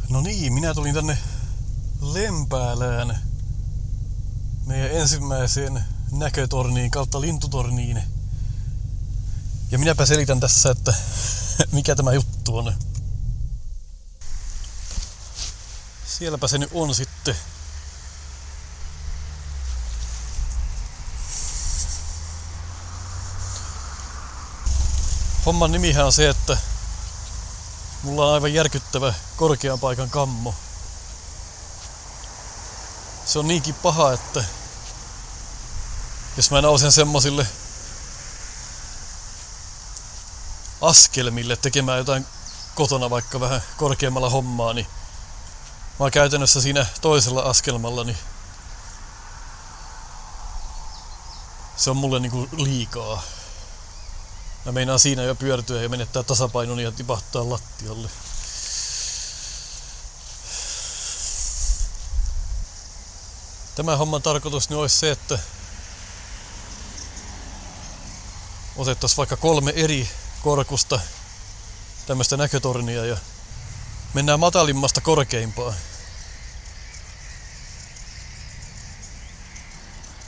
No niin, minä tulin tänne Lempäälään meidän ensimmäiseen näkötorniin kautta lintutorniin. Ja minäpä selitän tässä, että mikä tämä juttu on. Sielläpä se nyt on sitten. Homman nimihän on se, että mulla on aivan järkyttävä korkean paikan kammo. Se on niinkin paha, että jos mä nousen semmosille askelmille tekemään jotain kotona vaikka vähän korkeammalla hommaa, niin mä oon käytännössä siinä toisella askelmalla, niin se on mulle niinku liikaa. Mä meinaan siinä jo pyörtyä ja menettää tasapainoni ja tipahtaa lattialle. Tämän homman tarkoitus nyt olisi se, että otettaisiin vaikka 3 eri korkusta tämmöistä näkötornia ja mennään matalimmasta korkeimpaan.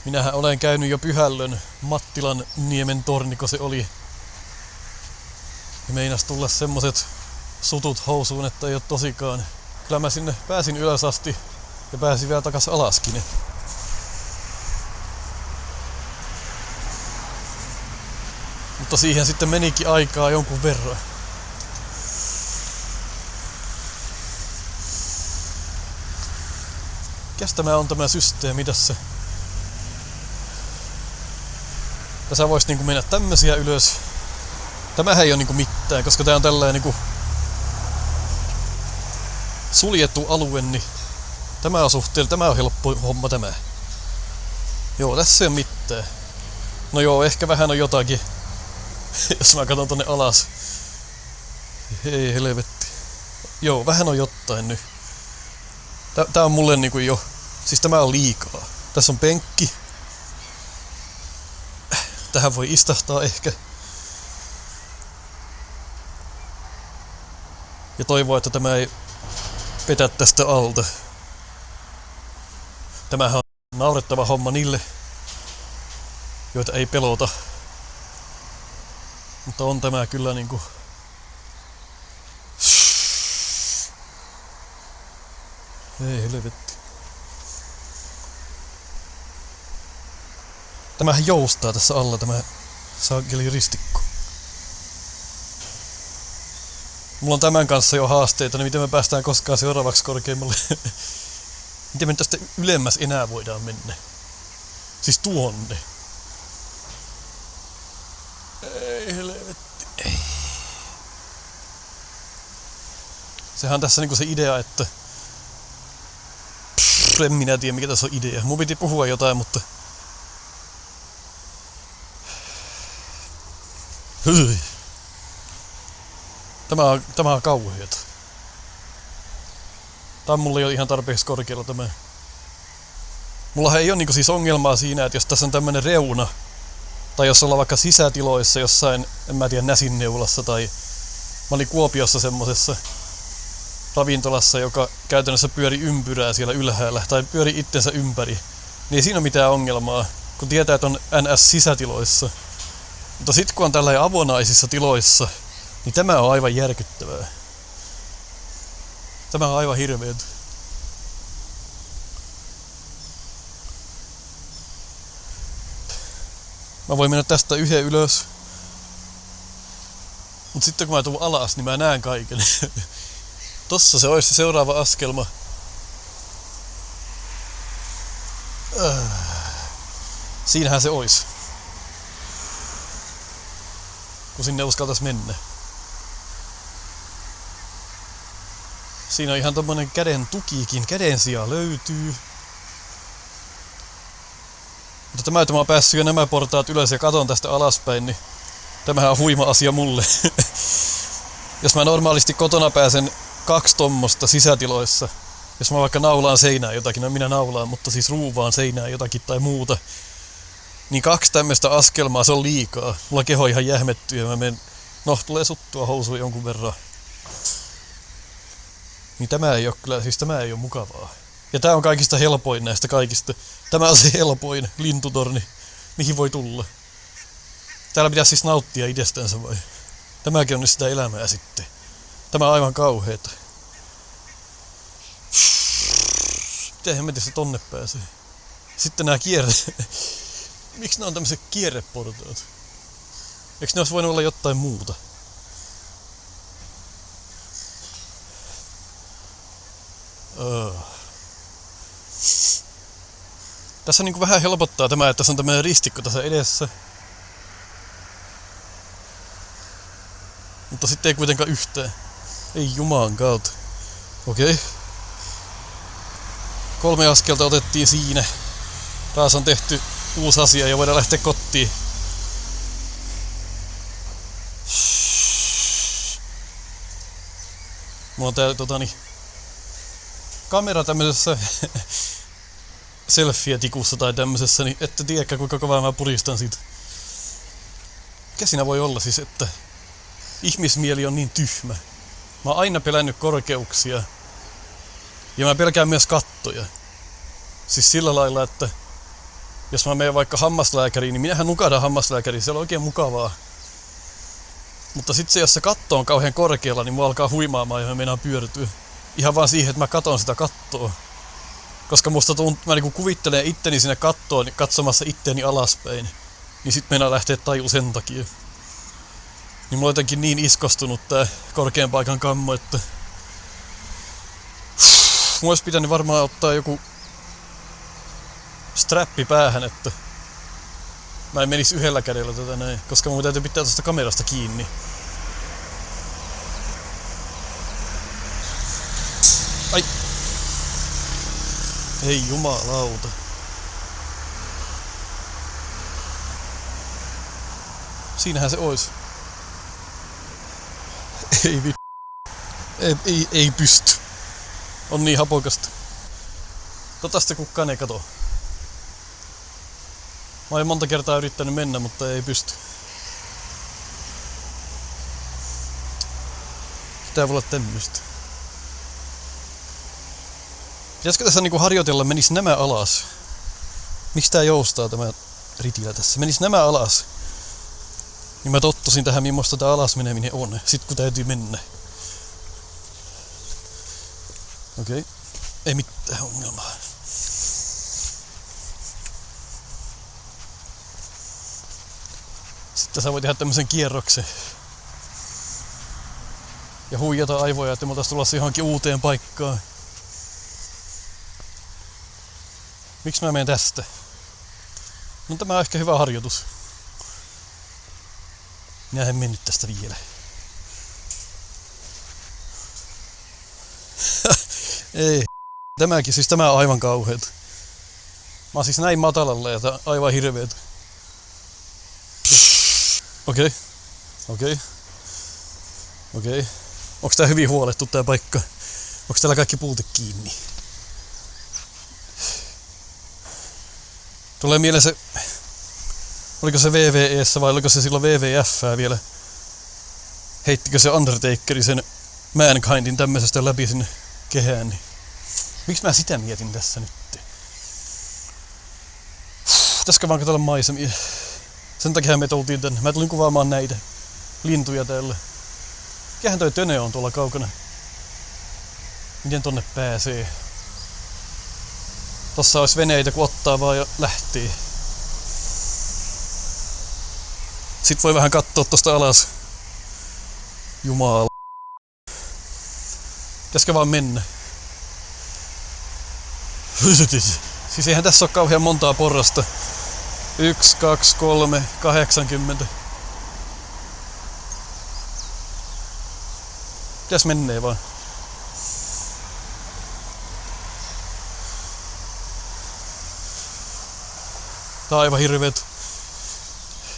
Minähän olen käynyt jo Pyhällön Mattilan niemen torniko se oli. Ja meinas tulla semmoset sutut housuun, että ei oo tosikaan. Kyllä mä sinne pääsin ylös asti ja pääsin vielä takas alaskin. Mutta siihen sitten menikin aikaa jonkun verran. Mikäs tämä on tämä systeemi tässä? Tässä vois niinku mennä tämmösiä ylös. Tämähän ei oo niinku mitään, koska tää on tällainen niinku suljettu alue, niin tämä on helppo homma tämä. Joo, tässä ei oo mitään. No joo, ehkä vähän on jotakin. Jos mä katson tonne alas. Ei helvetti. Joo, vähän on jotain nyt. Tää on mulle niinku jo. Siis tämä on liikaa. Tässä on penkki. Tähän voi istahtaa ehkä. Ja toivoa, että tämä ei petä tästä alta. Tämähän on naurettava homma niille, joita ei pelota. Mutta on tämä kyllä niinku... Ei helvetti. Tämähän joustaa tässä alla, tämä saakeli ristikko. Mulla on tämän kanssa jo haasteita, niin miten me päästään koskaan seuraavaksi korkeimmalle. Miten me tästä ylemmäs enää voidaan mennä? Siis tuonne. Ei helvetti. Ei. Sehän on tässä niinku se idea, että... en minä tiedä mikä tässä on idea. Mun piti puhua jotain, mutta... Hyi. Tämä on kauheeta. Tää on mulle jo ihan tarpeeksi korkealla tämä. Mullahan ei oo niinku siis ongelmaa siinä, että jos tässä on tämmönen reuna, tai jos ollaan vaikka sisätiloissa jossain, en mä tiedä, Näsinneulassa tai... Mä olin Kuopiossa semmosessa ravintolassa, joka käytännössä pyöri ympyrää siellä ylhäällä, tai pyöri itsensä ympäri. Niin ei siinä ole mitään ongelmaa, kun tietää, että on NS-sisätiloissa. Mutta sit kun on tällä avonaisissa tiloissa, niin tämä on aivan järkyttävää. Tämä on aivan hirveetä. Mä voin mennä tästä yhden ylös. Mut sitten kun mä tuun alas, niin mä näen kaiken. Tossa se olisi se seuraava askelma. Siinähän se olisi. Kun sinne uskaltais mennä. Siinä on ihan tommonen käden tukikin. Käden sijaan löytyy. Mutta tämä, että mä oon päässyt jo nämä portaat ylös ja katon tästä alaspäin, niin tämähän on huima asia mulle. Jos mä normaalisti kotona pääsen 2 tommosta sisätiloissa, jos mä vaikka naulaan seinään jotakin, no minä naulaan, mutta siis ruuvaan seinään jotakin tai muuta, niin 2 tämmöistä askelmaa, se on liikaa. Mulla keho ihan jähmettyy ja mä menen, no tulee suttua housuun jonkun verran. Niin tämä ei oo kyllä, siis tämä ei oo mukavaa. Ja tää on kaikista helpoin näistä kaikista. Tämä on se helpoin lintutorni, mihin voi tulla. Täällä pitäisi siis nauttia itsestänsä vai? Tämäkin on nyt sitä elämää sitten. Tämä on aivan kauheeta. Miten hemmetistä tonne pääsee? Sitten nää Miksi nää on tämmöiset kierreportaat? Eikö ne olisi voinut olla jotain muuta? Tässä niinku vähän helpottaa tämä, että tässä on tämmönen ristikko tässä edessä. Mutta sitten ei kuitenkaan yhtään. Ei jumaan kautta. Okei. 3 askelta otettiin siinä. Taas on tehty uusi asia ja voidaan lähteä kotiin. Mulla on tää kamera tämmöisessä selfie-tikussa tai tämmöisessä, niin ette tiedäkään kuinka kovaa mä puristan siitä. Mikä siinä voi olla siis, että ihmismieli on niin tyhmä. Mä oon aina pelännyt korkeuksia. Ja mä pelkään myös kattoja. Siis sillä lailla, että jos mä menen vaikka hammaslääkäriin, niin minähän nukahdaan hammaslääkäriin, se on oikein mukavaa. Mutta sit se, jos se katto on kauhean korkealla, niin mua alkaa huimaamaan ja mä meinaan pyörtyä. Ihan vaan siihen, että mä katon sitä kattoa. Koska musta mä niinku kuvittelen itteni sinne kattoon katsomassa itteeni alaspäin. Niin sit meinaa lähteä taju sen takia. Niin mulla on jotenkin niin iskostunut tää korkean paikan kammo, että mulla olisi pitänyt varmaan ottaa joku strappi päähän, että mä en menisi yhdellä kädellä tätä näin, koska mun täytyy pitää tästä kamerasta kiinni. Ai! Ei jumalauta. Siinähän se ois. Ei ei pysty. On niin hapokasta. Sitä kukaan ei kato. Mä oon monta kertaa yrittänyt mennä, mutta ei pysty. Pitää olla tämmöstä. Pitäisikö tässä niinku harjoitella, menis nämä alas? Miksi tää joustaa tämä ritilä tässä? Menis nämä alas. Niin mä tottusin tähän, millaista tää alas meneminen on. Sit kun täytyy mennä. Okei. Ei mitään ongelmaa. Sitten sä voit tehdä tämmösen kierroksen. Ja huijata aivoja, että me oltais tulossa johonkin uuteen paikkaan. Miksi mä menen tästä? No tämä on ehkä hyvä harjoitus. Minä en mennyt tästä vielä. Ei. Tämäkin, siis tämä on aivan kauheeta. Mä oon siis näin matalalla ja tää on aivan hirveetä. Okei. Onks tää hyvin huolettu tää paikka? Onks täällä kaikki puute kiinni? Tulee mieleen se... Oliko se VVE:ssä vai oliko se silloin WWF:ää vielä? Heittikö se Undertakeri sen Mankindin tämmöisestä läpi sinne kehään? Niin. Miksi mä sitä mietin tässä nyt? Pitäisikö vaan katsella maisemia? Sen takia me tultiin tänne. Mä tulin kuvaamaan näitä lintuja täällä. Mikähän toi töne on tuolla kaukana? Miten tonne pääsee? Tossa olisi veneitä, kun ottaa vaan ja lähtee. Sit voi vähän kattoo tosta alas. Jumala. Pitäisikö vaan mennä? Siis eihän tässä ole kauhean montaa porrasta. 1, 2, 3, 80. Pitäis mennee vaan. Tää on aivan hirveet.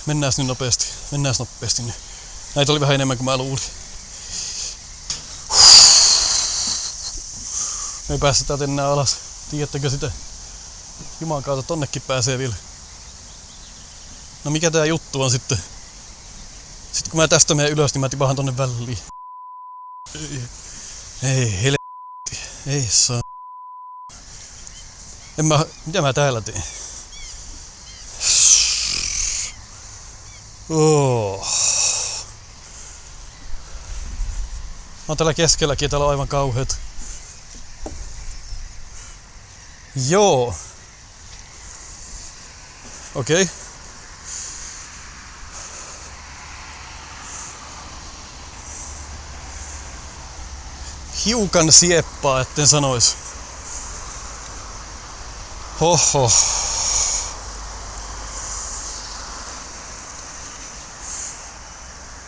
Mennääs nyt nopeasti. Nyt. Näitä oli vähän enemmän kuin mä luulin. Me ei päästä täältä enää alas. Tiedättekö sitä? Juman kautta tonnekin pääsee vielä. No mikä tää juttu on sitten? Sitten kun mä tästä menen ylös, niin mä tipahan tonne väliin. Ei Ei saa. Mitä mä täällä teen? Oh. Mä oon täällä keskelläkin ja täällä on aivan kauheet. Joo. Okei. Hiukan sieppaa, etten sanois. Hoho.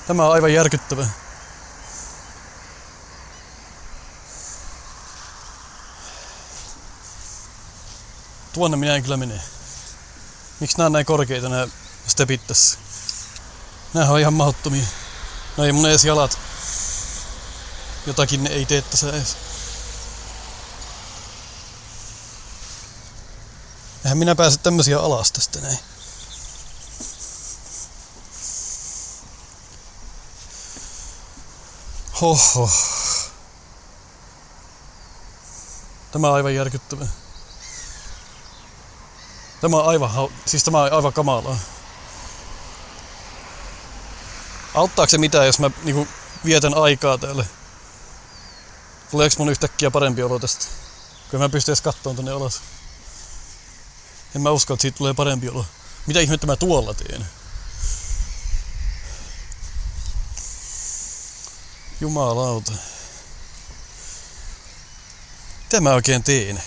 Tämä on aivan järkyttävä. Tuonne minä en kyllä mene. Miksi nää on näin korkeita nää stepit tässä? Näähän on ihan mahdottomia. No ei mun edes jalat. Jotakin ne ei tee tässä edes. Eihän minä pääse tämmösiä alas tästä näin. Hoho. Tämä on aivan järkyttävä. Tämä on aivan kamalaa. Auttaako se mitään, jos mä niinku vietän aikaa täällä? Tuleeko mun yhtäkkiä parempi olo tästä? Kun mä pystyn edes kattoon tonne alas. En mä usko, että siitä tulee parempi olo. Mitä ihmettä mä tuolla teen? Jumalauta. Mitä mä oikein teen?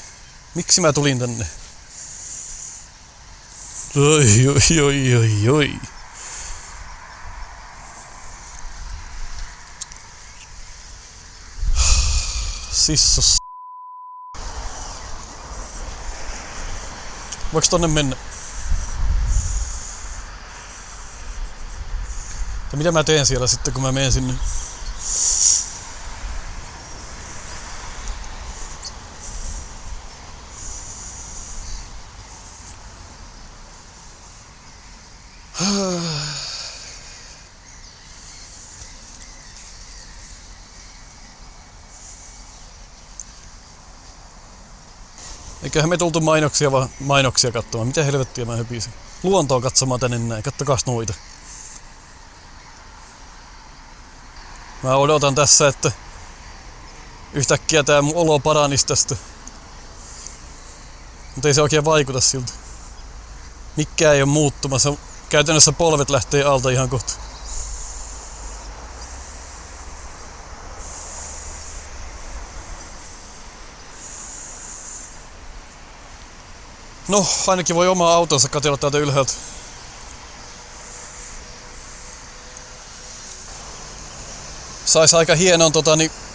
Miksi mä tulin tänne? Oi. Sissos. Voiko tonne mennä? Ja mitä mä teen siellä sitten, kun mä menen sinne? Eiköhän me tultu mainoksia katsomaan. Mitä helvettiä mä höpisin? Luontoon katsomaan tänne näin. Kattokaas noita. Mä odotan tässä, että yhtäkkiä tää mun olo paranis tästä. Mutta ei se oikein vaikuta siltä. Mikään ei oo muuttumassa. Käytännössä polvet lähtee alta ihan kohta. No, ainakin voi omaa autonsa katsella täältä ylhäältä. Sais aika hienon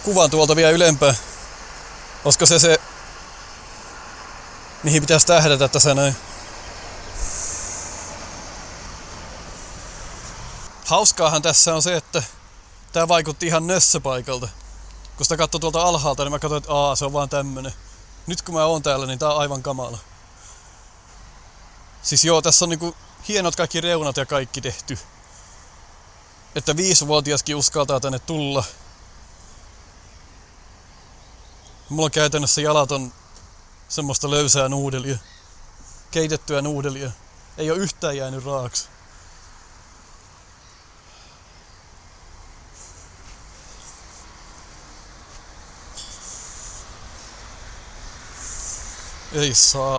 kuvan tuolta vielä ylempää. Olisiko se mihin pitäisi tähdätä tässä näin? Hauskaahan tässä on se, että tää vaikutti ihan nössöpaikalta. Kun sitä katsoi tuolta alhaalta, niin mä katsoin, että se on vaan tämmönen. Nyt kun mä oon täällä, niin tää on aivan kamala. Siis joo, tässä on niinku hienot kaikki reunat ja kaikki tehty. Että 5-vuotiaskin uskaltaa tänne tulla. Mulla on käytännössä jalat on semmoista löysää nuudelia. Keitettyä nuudelia. Ei oo yhtään jäänyt raaks. Ei saa.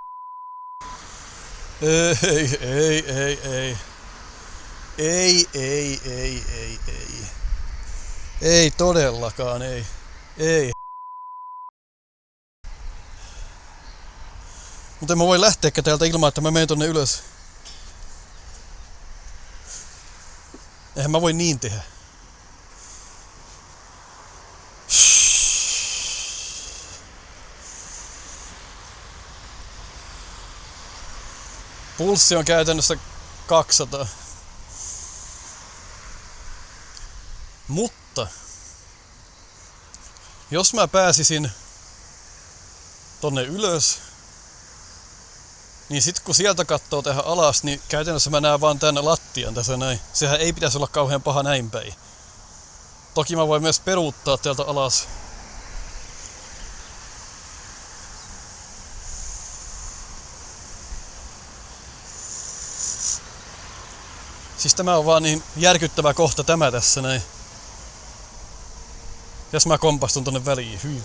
Ei. Ei todellakaan, ei. Mutta en mä voi lähteäkään täältä ilman, että mä menen tonne ylös. Eihän mä voi niin tehdä. Pulssi on käytännössä 200. Mutta jos mä pääsisin tonne ylös, niin sit kun sieltä kattoo tähän alas, niin käytännössä mä näen vaan tänne lattian tässä näin. Sehän ei pitäisi olla kauhean paha näin päin. Toki mä voin myös peruuttaa täältä alas. Siis tämä on vaan niin järkyttävä kohta tämä tässä näin. Jos mä kompastun tonne väliin, hyi.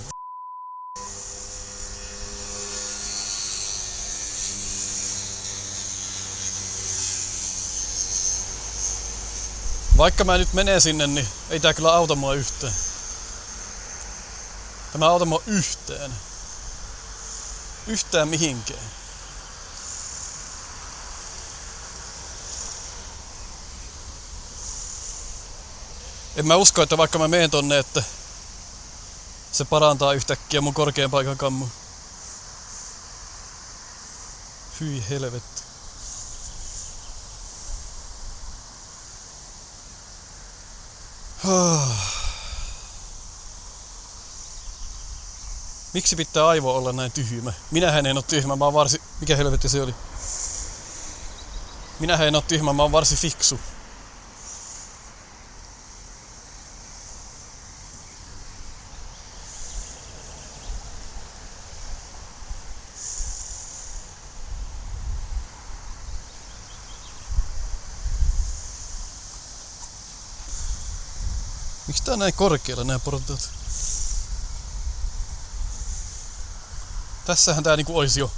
Vaikka mä nyt menen sinne, niin ei tää kyllä auta mua yhtään. Tämä auta mua yhtään. Yhtään mihinkään. En mä usko, että vaikka mä menen tonne, että se parantaa yhtäkkiä mun korkean paikan kammun. Hyi helvetti. Miksi pitää aivo olla näin tyhmä? Minähän en oo tyhmä, mä oon varsin... Mikä helvetti se oli? Minähän en oo tyhmä, mä oon varsin fiksu. Miksi tää on näin korkealla nää portaat? Tässähän tää niinku ois jo.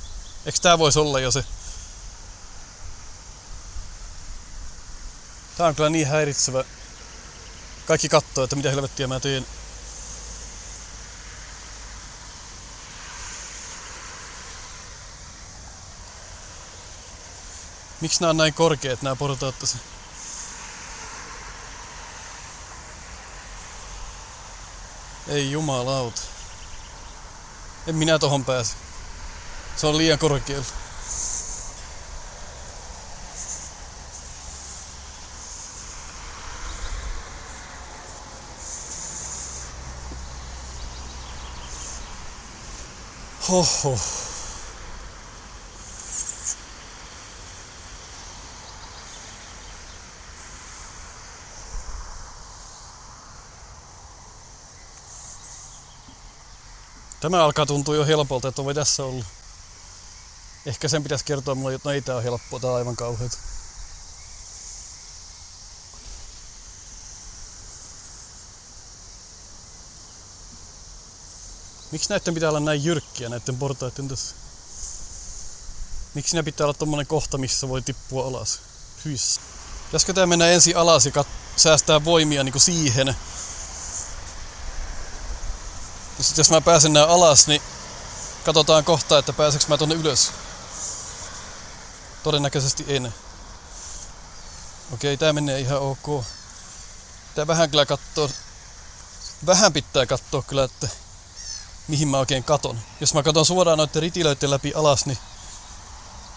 Eiks tää vois olla jo se? Tää on kyllä niin häiritsevä. Kaikki kattoo, että mitä helvettiä mä teen. Miksi nää on näin korkeet nää portaat tässä? Ei jumalauta. En minä tohon pääse. Se on liian korkealla. Hoho. Tämä alkaa tuntua jo helpolta, että voi tässä olla. Ehkä sen pitäisi kertoa mulle, että no ei tää on helppoa, tää on aivan kauheeta. Miksi näitten pitää olla näin jyrkkiä näitten portaiden tässä? Miksi ne pitää olla tommonen kohta, missä voi tippua alas? Hys. Pitäisikö tää mennä ensin alas ja säästää voimia niinku siihen? Ja sit jos mä pääsen nää alas, niin katsotaan kohta, että pääseks mä tonne ylös. Todennäköisesti en. Okei, tää menee ihan ok. Tää vähän kyllä kattoo. Vähän pitää kattoo kyllä, että mihin mä oikein katon. Jos mä katon suoraan noitten ritilöiden läpi alas, niin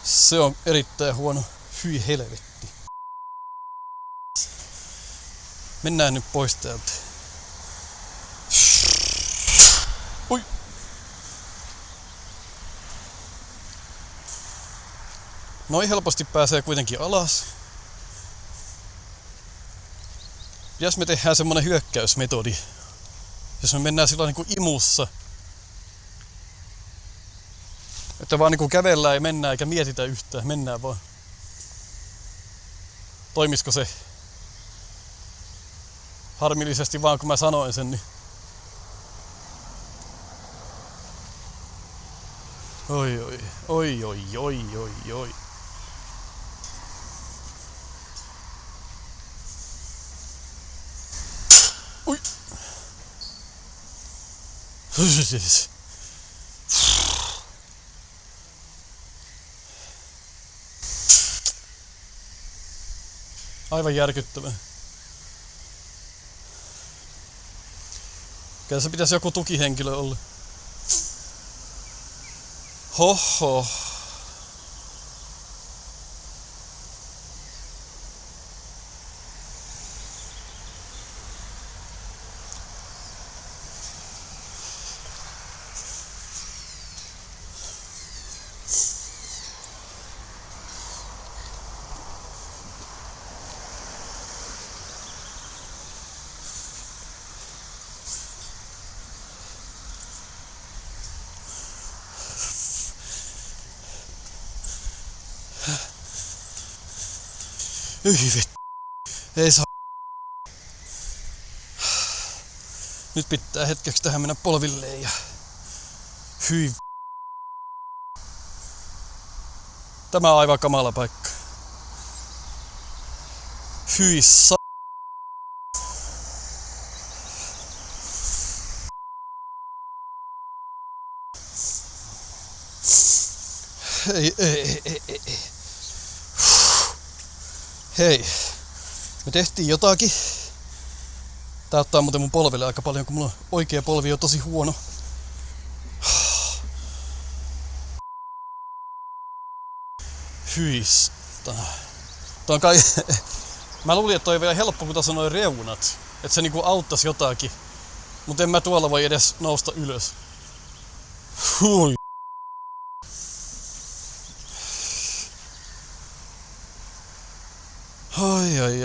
se on erittäin huono. Hyi helvetti. Mennään nyt pois täältä. Ui. Noin helposti pääsee kuitenkin alas. Jos me tehdään semmonen hyökkäysmetodi. Jos me mennään sillä niinku imussa. Että vaan niinku kävellään ja mennään eikä mietitä yhtään. Mennään vaan. Toimisko se? Harmillisesti vaan kun mä sanoin sen, niin... Oi oi, oi oi oi oi oi. Ui. Aivan järkyttävää. Kyllä se pitäisi joku tukihenkilö olla. Hoho. Ei vittu. Ei saa. Nyt pitää hetkeksi tähän mennä polvilleen ja hyi. Tämä on aivan kamala paikka. Hyi sa... Ei. Hei. Me tehtiin jotakin. Tää ottaa muuten mun polvelle aika paljon, kun mulla oikea polvi on tosi huono. Hyis. Tää on kai... Mä luulin, että toi on vielä helppo, kun tässä on noi reunat. Että se niinku auttais jotakin. Mut en mä tuolla voi edes nousta ylös. Hui.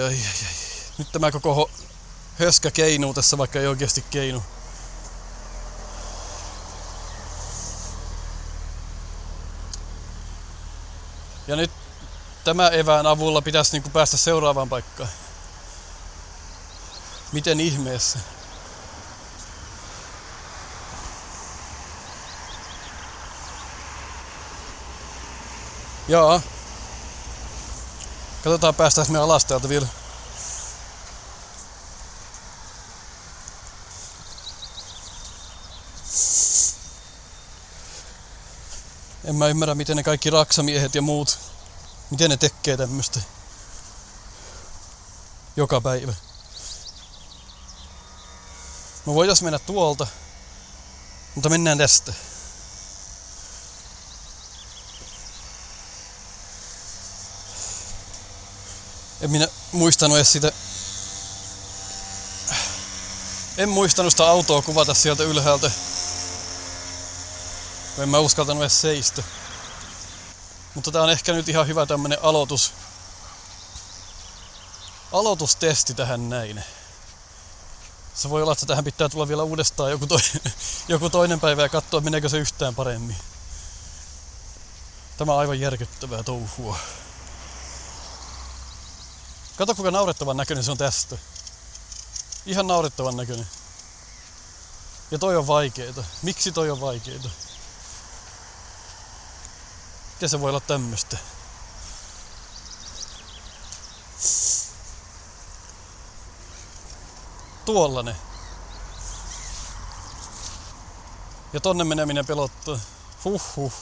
Ai. Nyt tämä koko höskä keinuu tässä, vaikka ei oikeesti keinu. Ja nyt tämän evään avulla pitäisi niinku päästä seuraavaan paikkaan. Miten ihmeessä? Jaa. Katsotaan päästäänkö me alas täältä vielä. En mä ymmärrä, miten ne kaikki raksamiehet ja muut, miten ne tekee tämmöstä joka päivä. Me voitais mennä tuolta, mutta mennään tästä. En minä muistanut edes sitä. En muistanut sitä autoa kuvata sieltä ylhäältä. En mä uskaltanut edes seistä. Mutta tää on ehkä nyt ihan hyvä tämmönen aloitustesti tähän näin. Se voi olla, että tähän pitää tulla vielä uudestaan joku toinen päivä ja katsoa, meneekö se yhtään paremmin. Tämä on aivan järkyttävää touhua. Kato, kuinka naurettavan näköinen se on tästä. Ihan naurettavan näköinen. Ja toi on vaikeeta. Miksi toi on vaikeeta? Miten se voi olla tämmöstä? Tuollainen. Ja tonne meneminen pelottaa. Huhhuh.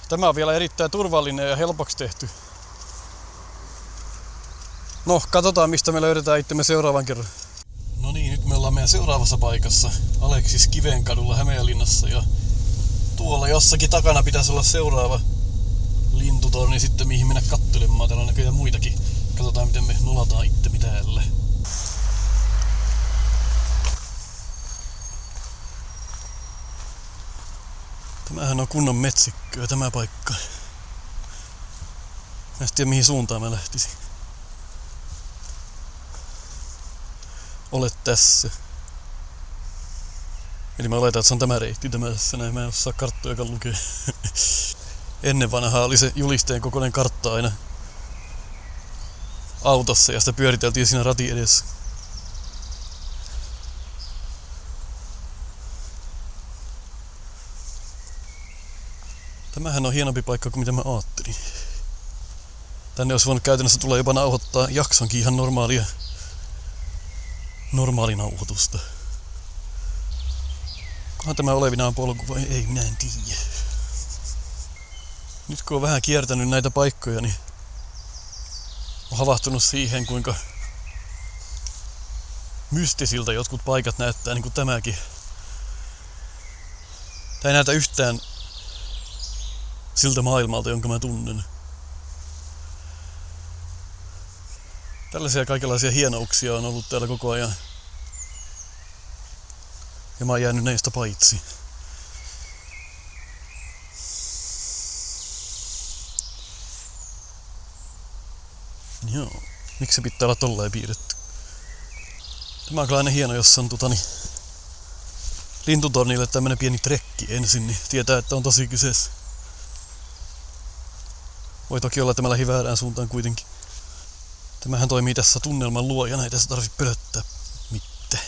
Tämä on vielä erittäin turvallinen ja helpoksi tehty. No, katsotaan mistä me löydetään itsemme seuraavan kerran. No niin, nyt me ollaan meidän seuraavassa paikassa. Aleksis Kivenkadulla Hämeenlinnassa. Ja tuolla jossakin takana pitäisi olla seuraava lintutorni sitten, mihin mennä kattelemaan. Täällä on näköjään muitakin. Katsotaan miten me nolataan itsemme täällä. Tämähän on kunnon metsikköä tämä paikka. Mä en tiedä mihin suuntaan mä lähtisin. Olet tässä. Eli mä oletan, että se on tämä reitti tässä näin. Mä en osaa karttojakaan lukea. Ennen vanhaa oli se julisteen kokoinen kartta aina autossa ja sitä pyöriteltiin siinä ratin edessä. Tämähän on hienompi paikka kuin mitä mä ajattelin. Tänne olisi voinut käytännössä tulla jopa nauhoittaa jaksonkin ihan normaalinauhoitusta. Onkohan tämä olevinaan polku vai ei, minä en tiedä. Nyt kun on vähän kiertänyt näitä paikkoja, niin on havahtunut siihen, kuinka mystisiltä jotkut paikat näyttää, niin kuin tämäkin. Tää ei näytä yhtään siltä maailmalta, jonka mä tunnen. Tällaisia kaikenlaisia hienouksia on ollut täällä koko ajan. Ja mä oon jäänyt näistä paitsi. Joo. Miksi se pitää olla tolleen piirretty? Tämä on kyllä aina hieno, jos on lintutornille tämmönen pieni trekki ensin, niin tietää, että on tosi kyseessä. Voi toki olla, että mä lähdin väärään suuntaan kuitenkin. Tämähän toimii tässä tunnelman luojana, ei tässä tarvitse pölöttää mitään.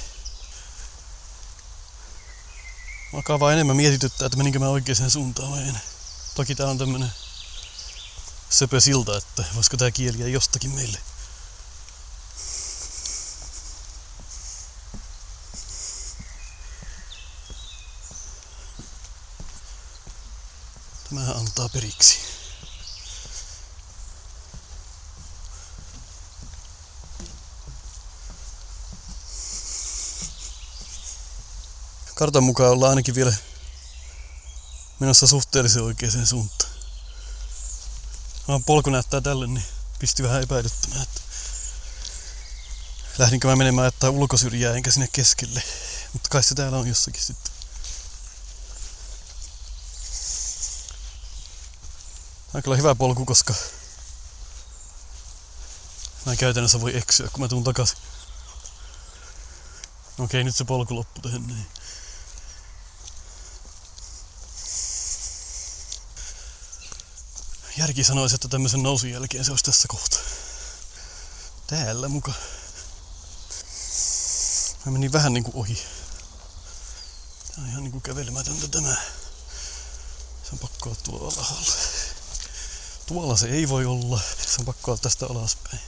Alkaa vaan enemmän mietityttää, että meninkö mä oikeaan suuntaan vai en. Toki tää on tämmönen söpö silta, että voisiko tää kieliä jostakin meille. Tämähän antaa periksi. Kartan mukaan ollaan ainakin vielä menossa suhteellisen oikeaan suuntaan. Polku näyttää tälle, niin pisti vähän epäilyttämään, että lähdinkö mä menemään jättää ulkosyrjää enkä sinne keskelle. Mutta kai se täällä on jossakin sitten. Tämä on kyllä hyvä polku, koska mä en käytännössä voi eksyä, kun mä tuun takaisin. Okei, nyt se polku loppui tähän näin. Järki sanoisi, että tämmöisen nousun jälkeen se olisi tässä kohtaa. Täällä muka. Mä menin vähän niinku ohi. Tää on ihan niinku kävelemätöntä tämä. Se on pakko olla tuolla alhaalla. Tuolla se ei voi olla. Se on pakko olla tästä alaspäin.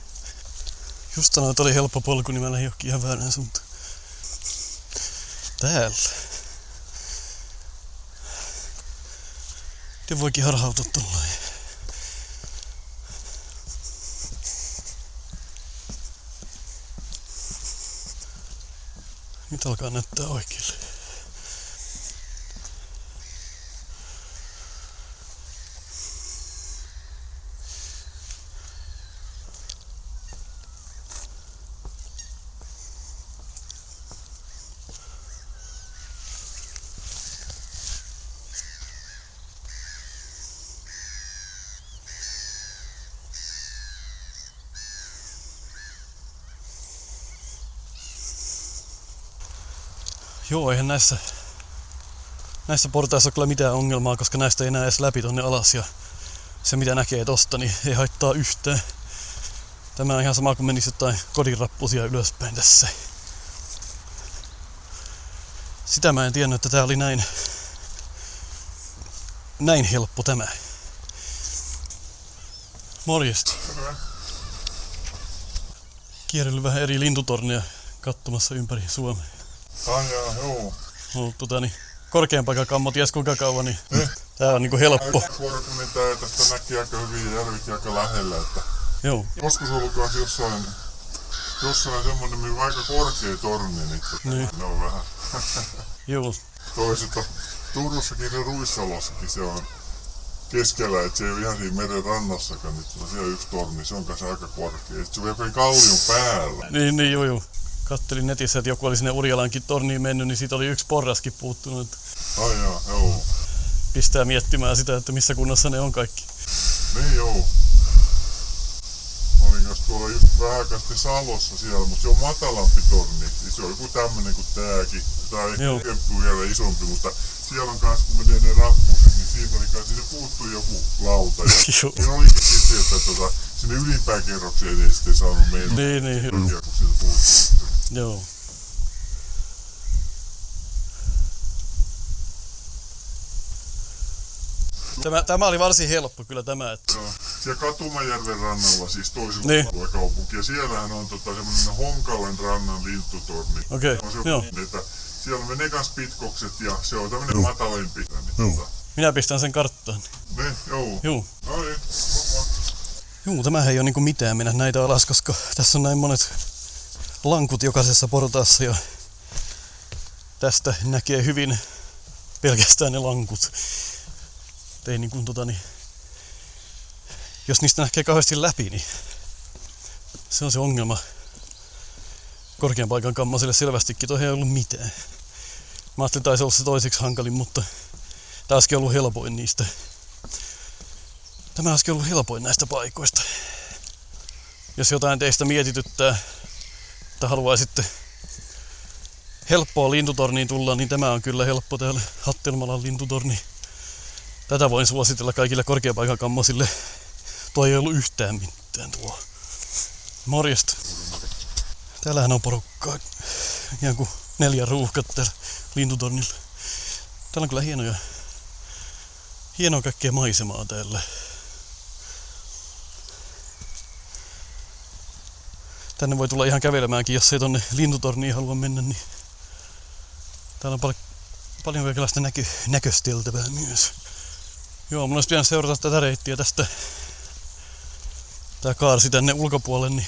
Just sanoin, että oli helppo polku, niin mä lähdin johonkin ihan väärään suuntaan. Täällä. Miten voikin harhautua tollain? Nyt alkaa näyttää oikealle. Joo, eihän näissä portaissa ole kyllä mitään ongelmaa, koska näistä ei näe edes läpi tonne alas ja se mitä näkee tosta, niin ei haittaa yhtään. Tämä on ihan sama kuin menisi jotain kodinrappusia ylöspäin tässä. Sitä mä en tiennyt, että tää oli näin helppo tämä. Morjesta. Kierrellyt vähän eri lintutorneja katsomassa ympäri Suomea. Joo. Ollut korkean paikan kammo ties kuinka kauan, niin tää on niinku helppo. Korkunen tää tästä näki aika hyvin ja järvikin aika lähellä. Että Joo. joskus on ollut kans jossain semmonen aika korkea torni, niin ne on vähän. Joo. Toisaalta Turussakin ja Ruissalossakin se on keskellä, et se ei ole ihan siinä meren rannassakaan, niin siellä on yksi torni, se on kanssa aika korkea. Et se on jokin kallion päällä. Niin joo. Kattelin netissä, että joku oli sinne Urjalankin torniin mennyt, niin siitä oli yksi porraskin puuttunut. Joo. Pistää miettimään sitä, että missä kunnossa ne on kaikki. Niin joo. Mä olin kanssa tuolla vähän aikaa sitten Salossa siellä, mutta se on matalampi torni. Se on joku tämmönen kuin tääkin. Tää on ehkä vielä isompi, mutta siellä on kanssa, kun menee ne rappuset, niin siinä oli kanssa, siinä puuttui joku lauta. Ja siinä olikin sitten, että sinne ylimpään kerrokseen ei sitten saanut mennä. Niin. Kun sieltä puuttui. Joo. Tämä oli varsin helppo kyllä tämä. Että siellä Katumajärven rannalla, siis toisella puolella kaupunkia, ja siellähän on semmoinen Honkalan rannan lintutorni. Okei, joo. Että siellä menee kans pitkokset ja se on tämmönen matalempi. Minä pistän sen karttaan. Joo. Joo, tämähän ei ole niinku mitään mennä näitä alas, koska tässä on näin monet lankut jokaisessa portaassa ja tästä näkee hyvin pelkästään ne lankut. Ei jos niistä näkee kauheasti läpi, niin se on se ongelma. Korkean paikan kammaselle selvästikin toi ei ollut mitään. Mä ajattelin, taisi olla se toiseksi hankalin, mutta tää olisikin ollut helpoin niistä. Tämä olisikin ollut helpoin näistä paikoista. Jos jotain teistä mietityttää, että haluaisitte helppoa lintutorniin tulla, niin tämä on kyllä helppo täällä Hattelmalan lintutorni. Tätä voin suositella kaikille korkeapaikan kammasille Tuo ei ollut yhtään mitään tuo. Morjesta. Täällähän on porukkaa. Ihan kuin 4 ruuhkat täällä lintutornilla. Täällä on kyllä hienoa kaikkea maisemaa täällä. Tänne voi tulla ihan kävelemäänkin, jos ei tonne lintutorniin halua mennä, niin täällä on paljon kaikenlaista näkösteltävää myös. Joo, mun olisi pitänyt seurata tätä reittiä tästä. Tää kaarsi tänne ulkopuolelle, niin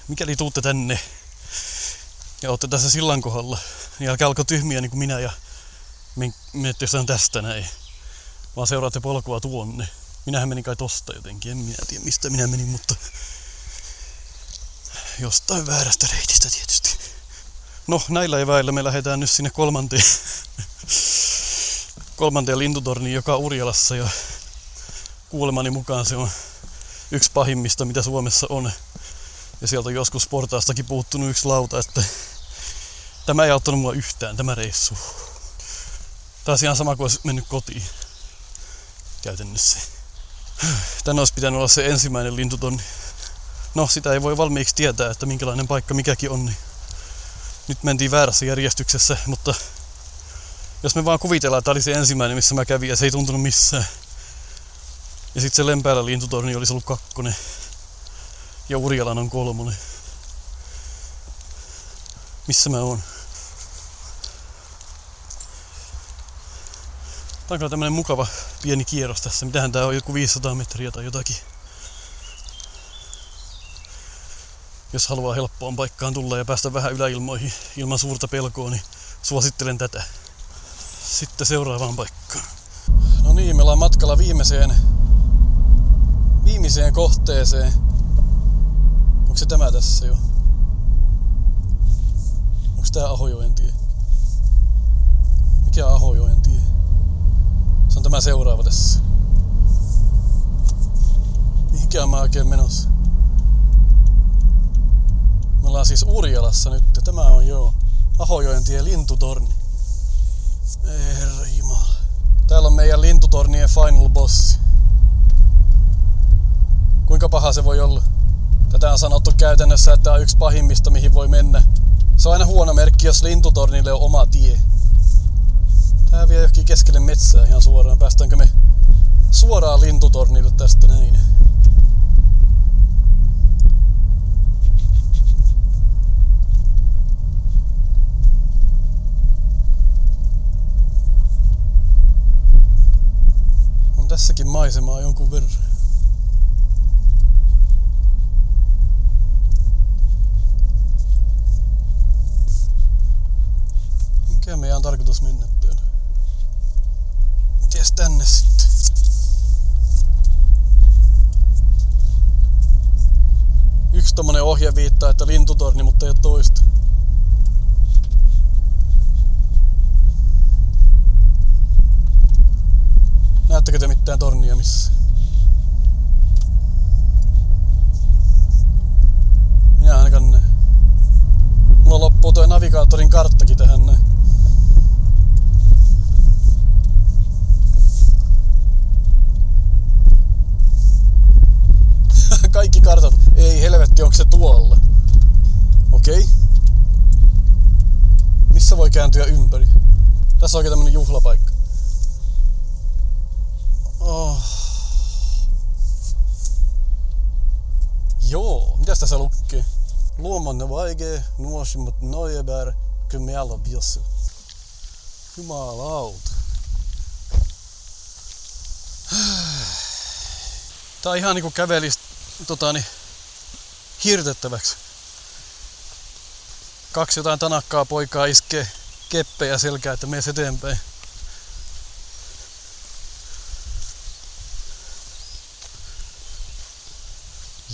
mikäli tuutte tänne ja ootte tässä sillan kohdalla, niin älkää alko tyhmiä niin kuin minä ja menette jostain tästä näin, vaan seuraatte polkua tuonne. Minähän menin kai tosta jotenkin, en minä tiedä mistä minä menin, mutta jostain väärästä reitistä tietysti. No, näillä eväillä me lähdetään nyt sinne kolmanteen lintutorniin, joka on Urjalassa, ja kuulemani mukaan se on yksi pahimmista, mitä Suomessa on. Ja sieltä on joskus portaastakin puuttunut yksi lauta, että tämä ei auttanut mua yhtään, tämä reissu. Taas ihan sama kuin olisi mennyt kotiin käytännössä. Tänne olisi pitänyt olla se ensimmäinen lintutonni. No, sitä ei voi valmiiksi tietää, että minkälainen paikka mikäkin on. Niin nyt mentiin väärässä järjestyksessä, mutta jos me vaan kuvitellaan, että tämä oli se ensimmäinen, missä mä kävin ja se ei tuntunut missään. Ja sitten se Lempäälän lintutorni olisi ollut 2. Ja Urjalan on 3. Missä mä oon? Tää on kyllä tämmönen mukava pieni kierros tässä. Mitähän tää on, joku 500 metriä tai jotakin. Jos haluaa helppoon paikkaan tulla ja päästä vähän yläilmoihin ilman suurta pelkoa, niin suosittelen tätä. Sitten seuraavaan paikkaan. No niin, me ollaan matkalla viimeiseen kohteeseen. Onko se tämä tässä jo? Onko tää Ahojoen tie? Mikä on Ahojoen tie? Se on tämä seuraava tässä. Mihinkään mä oikein menossa? Me ollaan siis Urjalassa nyt. Tämä on Ahojoen tie lintutorni. Herra jumala. Täällä on meidän lintutornien final bossi. Kuinka paha se voi olla? Tätä on sanottu käytännössä, että tämä on yksi pahimmista, mihin voi mennä. Se on aina huono merkki, jos lintutornille on oma tie. Tää vie johonkin keskelle metsää ihan suoraan. Päästäänkö me suoraan lintutornille tästä näin? On tässäkin maisemaa jonkun verran. Mikä meidän on tarkoitus mennä täällä? Mites tänne sitten? Yksi tommonen ohje viittaa, että lintutorni, mutta ei ole toista. Näettekö te mitään tornia missä? Minä ainakaan näen. Mulla loppuu toi navigaattorin karttakin tähän näin. Kaikki kartat. Ei helvetti, onko se tuolla? Okei. Missä voi kääntyä ympäri? Tässä on oikein tämmönen juhlapaikka. Oh. Joo, mitäs tässä lukee? Luomanne vaikee, nuosimmat nojebär, kymmäällä viossu. Jumalauta. Tää on ihan niinku kävelis hirtettäväksi. 2 jotain tanakkaa poikaa iskee keppejä selkää, että mees eteenpäin.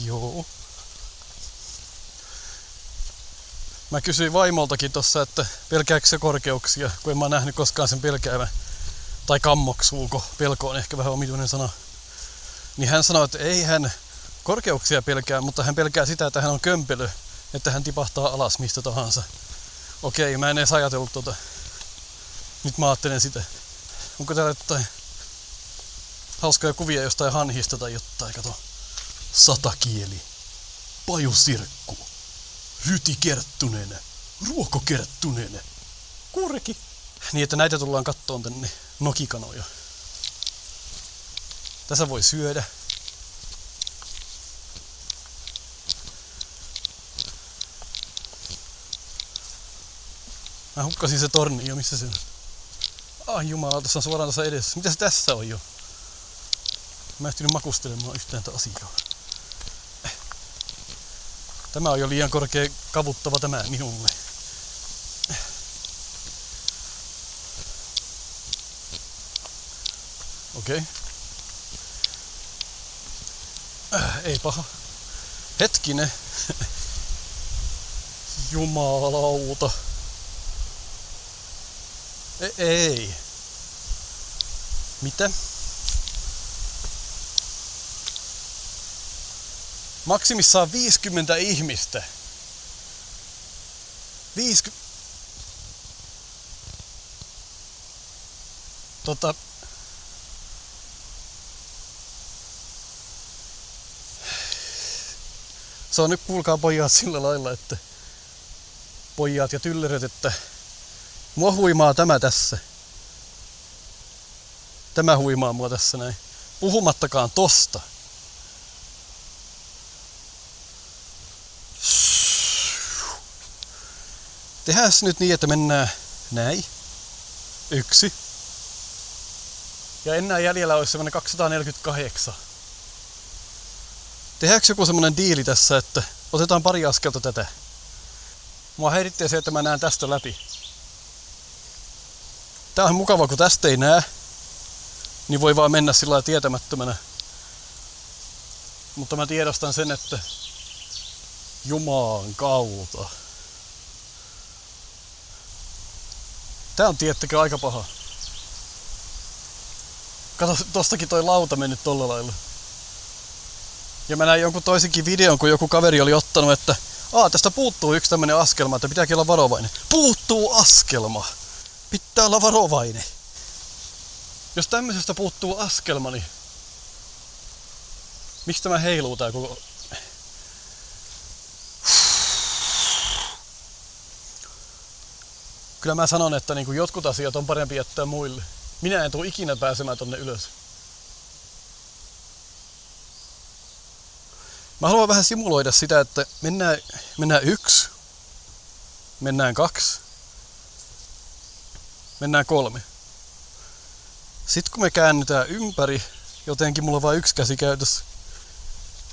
Joo. Mä kysyin vaimoltakin tossa, että pelkääkö se korkeuksia, kun en mä nähnyt koskaan sen pelkäävän. Tai kammoksuuko, pelko on ehkä vähän omituinen sana. Niin hän sanoi, että ei hän korkeuksia pelkää, mutta hän pelkää sitä, että hän on kömpelö, että hän tipahtaa alas mistä tahansa. Okei, mä en edes ajatellut tota. Nyt mä ajattelen sitä. Onko täällä jotain hauskoja kuvia jostain hanhista tai jotain, kato. Satakieli, pajusirkku, rytikerttunen, ruokokerttunen, kurki. Niin, että näitä tullaan kattoon tänne nokikanoja. Tässä voi syödä. Mä hukkasin se torni jo, missä se on? Ai jumala, tässä on suoraan tässä edessä. Mitä se tässä on jo? Mä en ehtinyt makustelemaan yhtään tätä asiaa. Tämä on jo liian korkea kavuttava tämä minulle. Okei. Ei paha. Hetkinen. Jumalauta. Ei. Mitä? Maksimissaan 50 ihmistä. 50... Se on nyt, kuulkaa pojat, sillä lailla, että pojat ja tylleröt, että mua huimaa tämä tässä. Tämä huimaa mua tässä näin. Puhumattakaan tosta. Tehdään nyt niin, että mennään näin. 1. Ja enää jäljellä olisi semmonen 248. Tehdäänkö joku semmonen diili tässä, että otetaan pari askelta tätä? Mua häiritsee se, että mä näen tästä läpi. Tää on mukava, kun tästä ei näe, niin voi vaan mennä sillä lailla tietämättömänä. Mutta mä tiedostan sen, että Jumalan kautta. Tää on tiettäkö aika paha. Kato, tostakin toi lauta mennyt tolla lailla. Ja mä näin jonkun toisenkin videon, kun joku kaveri oli ottanut, että tästä puuttuu yksi tämmönen askelma, että pitääkin olla varovainen. Puuttuu askelma! Pitää olla varovainen. Jos tämmöisestä puuttuu askelma, niin miksi tämä heiluu tää koko... Kyllä mä sanon, että niin jotkut asiat on parempi jättää muille. Minä en tule ikinä pääsemään tonne ylös. Mä haluan vähän simuloida sitä, että mennään 1, mennään 2, mennään 3. Sitten kun me käännytään ympäri, jotenkin mulla on vain yksi käsi käytössä.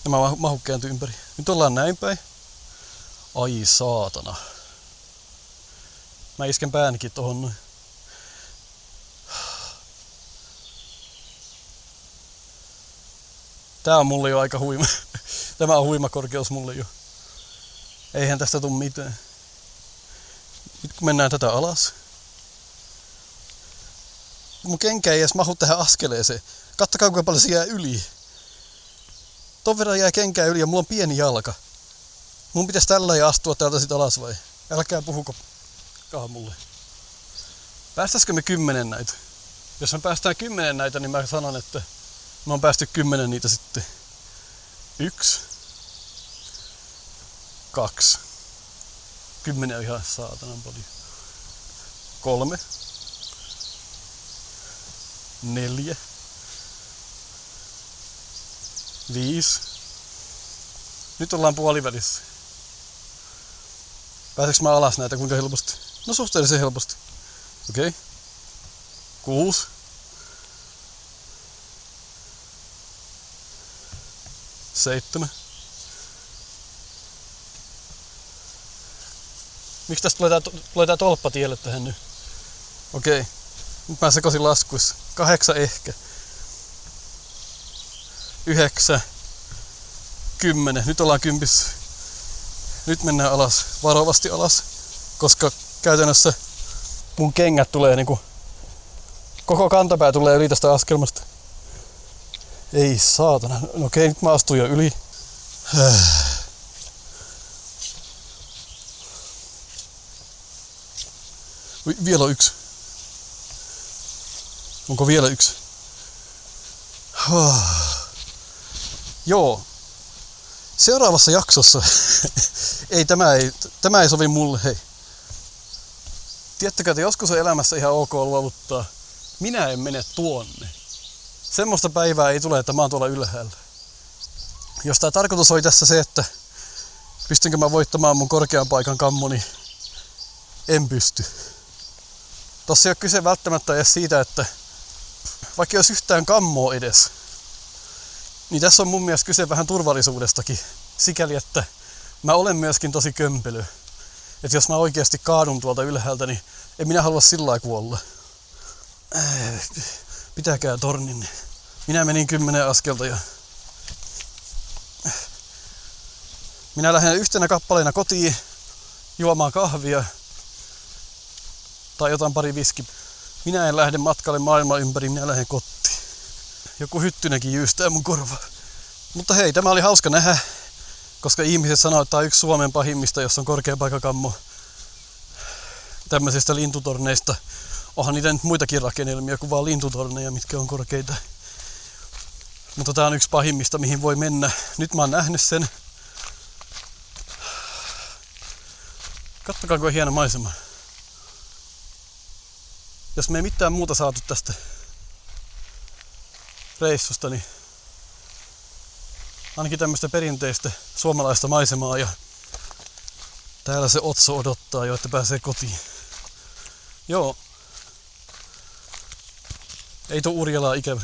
Ja mä mahu kääntyy ympäri. Nyt ollaan näin päin. Ai saatana. Mä isken päänkin tohon noin. Tää on mulle jo aika huima. Tämä on huimakorkeus mulle jo. Eihän tästä tuu mitään. Nyt kun mennään tätä alas. Mun kenkä ei edes mahu tähän askeleeseen. Kattokaa kuinka paljon se jää yli. Ton verran jää kenkää yli ja mulla on pieni jalka. Mun pitäisi tällä ja astua täältä sit alas vai? Älkää puhuko mulle. Päästäisikö me 10 näitä? Jos me päästään 10 näitä, niin mä sanon, että me on päästy 10 niitä sitten. 1, 2. 10 on ihan saatanan paljon. 3. 4. 5. Nyt ollaan puolivälissä. Pääseekö mä alas näitä kuinka helposti? No suhteellisen helposti. Okei. 6. 7. Miksi tästä tulee tää tolppa tielle tähän nyt? Okei. Nyt mä sekoisin laskuissa. 8 ehkä. 9. 10. Nyt ollaan 10. Nyt mennään alas. Varovasti alas. Koska käytännössä mun kengät tulee niinku... Koko kantapää tulee yli tästä askelmasta. Ei saatana. No okei, nyt mä astuin jo yli. Vielä on 1. Onko vielä 1? Joo. Seuraavassa jaksossa, tämä ei sovi mulle, hei. Tiedättekö, että joskus on elämässä ihan ok luovuttaa. Minä en mene tuonne. Semmoista päivää ei tule, että mä oon tuolla ylhäällä. Jos tää tarkoitus oli tässä se, että pystynkö mä voittamaan mun korkean paikan kammoni, en pysty. Tossa ei ole kyse välttämättä edes siitä, että vaikka ei olisi yhtään kammoa edes, niin tässä on mun mielestä kyse vähän turvallisuudestakin. Sikäli, että mä olen myöskin tosi kömpelö. Että jos mä oikeasti kaadun tuolta ylhäältä, niin en minä halua sillä lailla kuolla. Pitäkää tornin. Minä menin 10 askelta ja minä lähden yhtenä kappaleena kotiin juomaan kahvia tai jotain pari viski. Minä en lähde matkalle maailman ympäri, minä lähden kotiin. Joku hyttynenkin jyystää mun korvaa. Mutta hei, tämä oli hauska nähdä, koska ihmiset sanoo, että tämä on yksi Suomen pahimmista, jossa on korkean paikakammo tämmöisistä lintutorneista. Onhan niitä nyt muitakin rakennelmia kuin vaan lintutorneja, mitkä on korkeita. Mutta tää on yksi pahimmista, mihin voi mennä. Nyt mä oon nähnyt sen. Kattokaa, kuinka hieno maisema. Jos me ei mitään muuta saatu tästä reissusta, niin ainakin tämmöistä perinteistä suomalaista maisemaa ja täällä se Otso odottaa jo, että pääsee kotiin. Joo. Ei tuu Urjalaa ikävä.